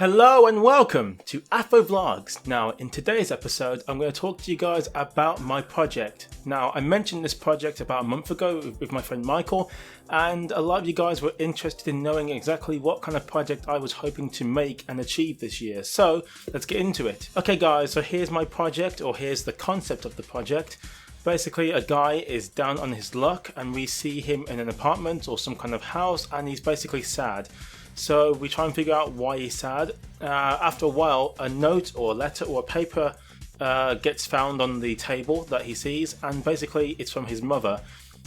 Hello and welcome to AffroVlogs. Now, in today's episode, I'm going to talk to you guys about my project. Now, I mentioned this project about a month ago with my friend Michael, and a lot of you guys were interested in knowing exactly what kind of project I was hoping to make and achieve this year. So, let's get into it. Okay guys, so here's my project, or here's the concept of the project. Basically, a guy is down on his luck and we see him in an apartment or some kind of house, and he's basically sad. So we try and figure out why he's sad. After a while, a note or a letter or a paper gets found on the table that he sees, and basically it's from his mother.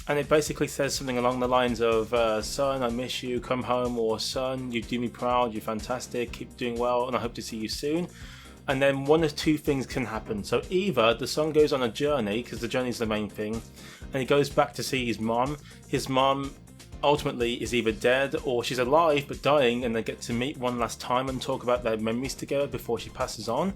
And it basically says something along the lines of, son, I miss you, come home, or son, you do me proud, you're fantastic, keep doing well, and I hope to see you soon. And then one of two things can happen. So either the son goes on a journey, because the journey is the main thing, and he goes back to see his mom. His mom ultimately is either dead or she's alive but dying, and they get to meet one last time and talk about their memories together before she passes on.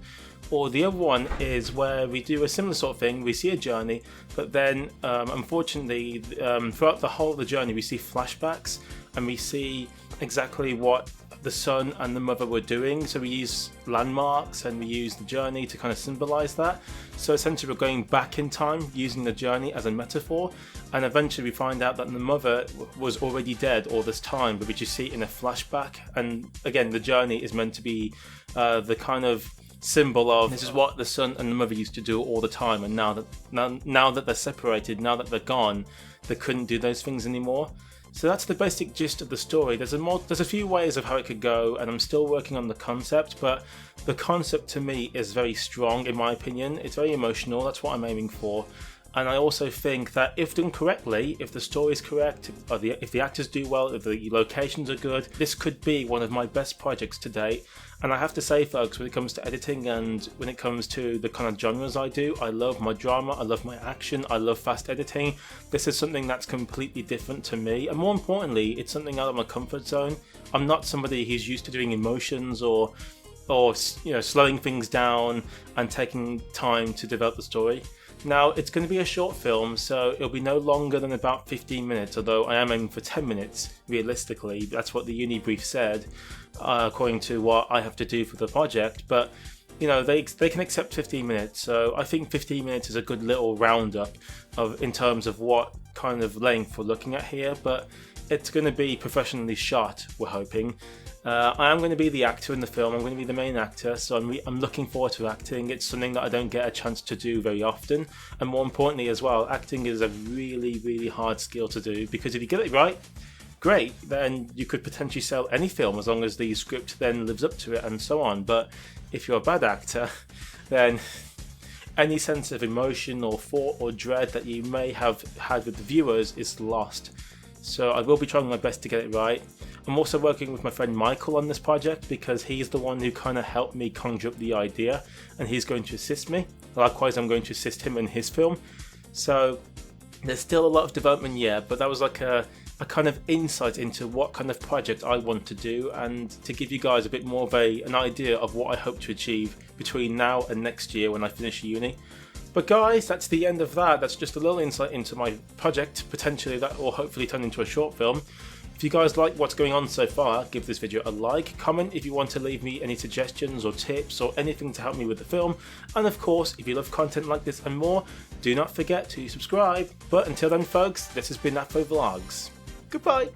Or the other one is where we do a similar sort of thing, we see a journey, but then unfortunately throughout the whole of the journey we see flashbacks and we see exactly what the son and the mother were doing. So we use landmarks and we use the journey to kind of symbolize that. So essentially we're going back in time using the journey as a metaphor, and eventually we find out that the mother was already dead all this time, but we just see it in a flashback. And again, the journey is meant to be the kind of symbol of this is what the son and the mother used to do all the time, and now that they're separated, now that they're gone, they couldn't do those things anymore. So that's the basic gist of the story. There's a few ways of how it could go, and I'm still working on the concept, but the concept to me is very strong in my opinion. It's very emotional, that's what I'm aiming for. And I also think that if done correctly, if the story is correct, if the actors do well, if the locations are good, this could be one of my best projects to date. And I have to say folks, when it comes to editing and when it comes to the kind of genres I do, I love my drama, I love my action, I love fast editing. This is something that's completely different to me, and more importantly, it's something out of my comfort zone. I'm not somebody who's used to doing emotions or slowing things down and taking time to develop the story. Now, it's going to be a short film, so it'll be no longer than about 15 minutes, although I am aiming for 10 minutes, realistically. That's what the uni brief said, according to what I have to do for the project. But, they can accept 15 minutes, so I think 15 minutes is a good little roundup in terms of what kind of length we're looking at here. But it's going to be professionally shot, we're hoping. I am going to be the actor in the film, I'm going to be the main actor, so I'm looking forward to acting. It's something that I don't get a chance to do very often, and more importantly as well, acting is a really, really hard skill to do, because if you get it right, great, then you could potentially sell any film as long as the script then lives up to it and so on. But if you're a bad actor, then any sense of emotion or thought or dread that you may have had with the viewers is lost. So I will be trying my best to get it right. I'm also working with my friend Michael on this project because he's the one who kind of helped me conjure up the idea, and he's going to assist me. Likewise, I'm going to assist him in his film. So there's still a lot of development yet, but that was like a kind of insight into what kind of project I want to do, and to give you guys a bit more of an idea of what I hope to achieve between now and next year when I finish uni. But guys, that's the end of that. That's just a little insight into my project, potentially that will hopefully turn into a short film. If you guys like what's going on so far, give this video a like, comment if you want to leave me any suggestions or tips or anything to help me with the film, and of course, if you love content like this and more, do not forget to subscribe. But until then folks, this has been AffroVlogs. Goodbye!